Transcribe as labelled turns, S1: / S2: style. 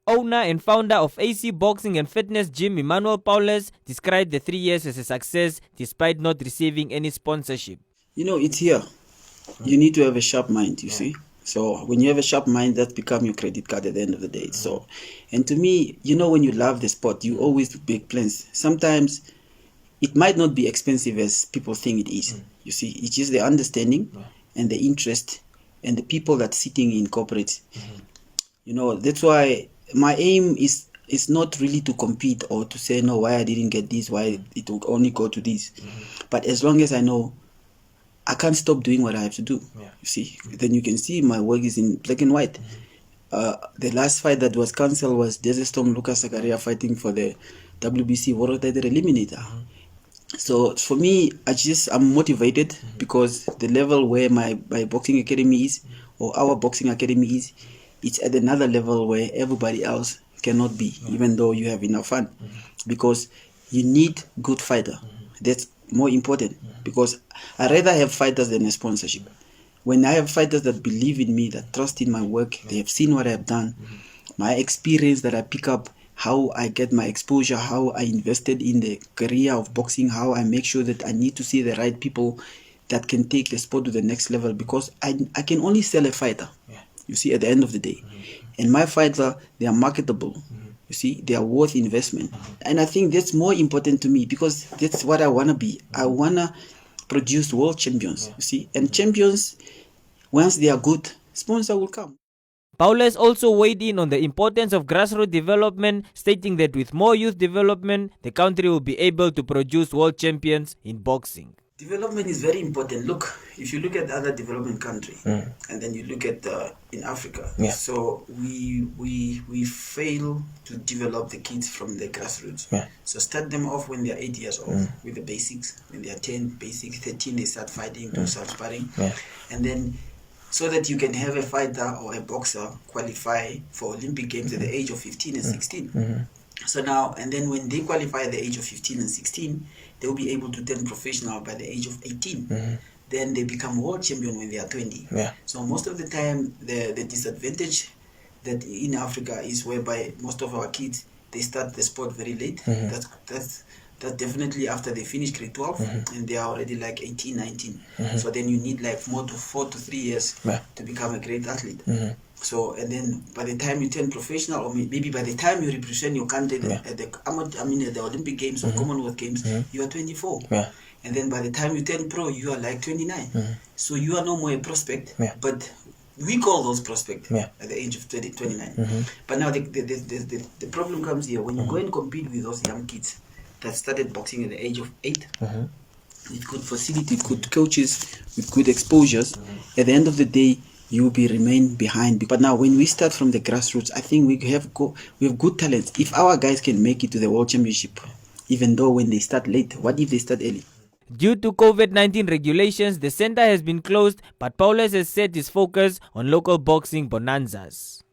S1: Owner and founder of AC Boxing and Fitness Gym, Immanuel Paulus, described the 3 years as a success despite not receiving any sponsorship.
S2: It's here. You need to have a sharp mind, you see. So when you have a sharp mind, that becomes your credit card at the end of the day. So, and to me, when you love the sport, you always make plans. Sometimes it might not be expensive as people think it is. You see, it's just the understanding and the interest and the people that sitting in corporate. That's why my aim is not really to compete or to say, no, why I didn't get this, why it will only go to this. But as long as I know I can't stop doing what I have to do, you see, then you can see my work is in black and white. The last fight that was cancelled was Desert Storm Lucas Zakaria fighting for the WBC World Title Eliminator. So for me, I'm motivated because the level where my boxing academy is, or our boxing academy is, it's at another level where everybody else cannot be, even though you have enough fun. Because you need good fighter. That's more important, because I rather have fighters than a sponsorship. When I have fighters that believe in me, that trust in my work, they have seen what I have done, my experience that I pick up, how I get my exposure, how I invested in the career of boxing, how I make sure that I need to see the right people that can take the sport to the next level, because I can only sell a fighter, you see, at the end of the day. And my fighter, they are marketable. You see, they are worth investment. And I think that's more important to me, because that's what I want to be. I want to produce world champions, you see. And champions, once they are good, sponsor will come.
S1: Paulus also weighed in on the importance of grassroots development, stating that with more youth development, the country will be able to produce world champions in boxing.
S2: Development is very important. Look, if you look at other developing countries, and then you look at in Africa, so we fail to develop the kids from the grassroots. So start them off when they are 8 years old with the basics. When they are 10, basics, 13, they start fighting, do start sparring, and then so that you can have a fighter or a boxer qualify for Olympic Games at the age of 15 and 16. So now, and then when they qualify at the age of 15 and 16, they will be able to turn professional by the age of 18. Then they become world champion when they are 20. So most of the time, the disadvantage that in Africa is whereby most of our kids, they start the sport very late. That's definitely after they finish grade 12 and they are already like 18, 19. So then you need like 4 to 3 years to become a great athlete. So, and then by the time you turn professional, or maybe by the time you represent your country at the Olympic Games or Commonwealth Games, you are 24. And then by the time you turn pro, you are like 29. So you are no more a prospect, but we call those prospects at the age of 29. But now the problem comes here. When you go and compete with those young kids that started boxing at the age of 8, with good facility, good coaches, with good exposures, at the end of the day, you will remain behind. But now when we start from the grassroots, I think we have good talents. If our guys can make it to the World Championship, even though when they start late, what if they start early?
S1: Due to COVID-19 regulations, the center has been closed, but Paulus has set his focus on local boxing bonanzas.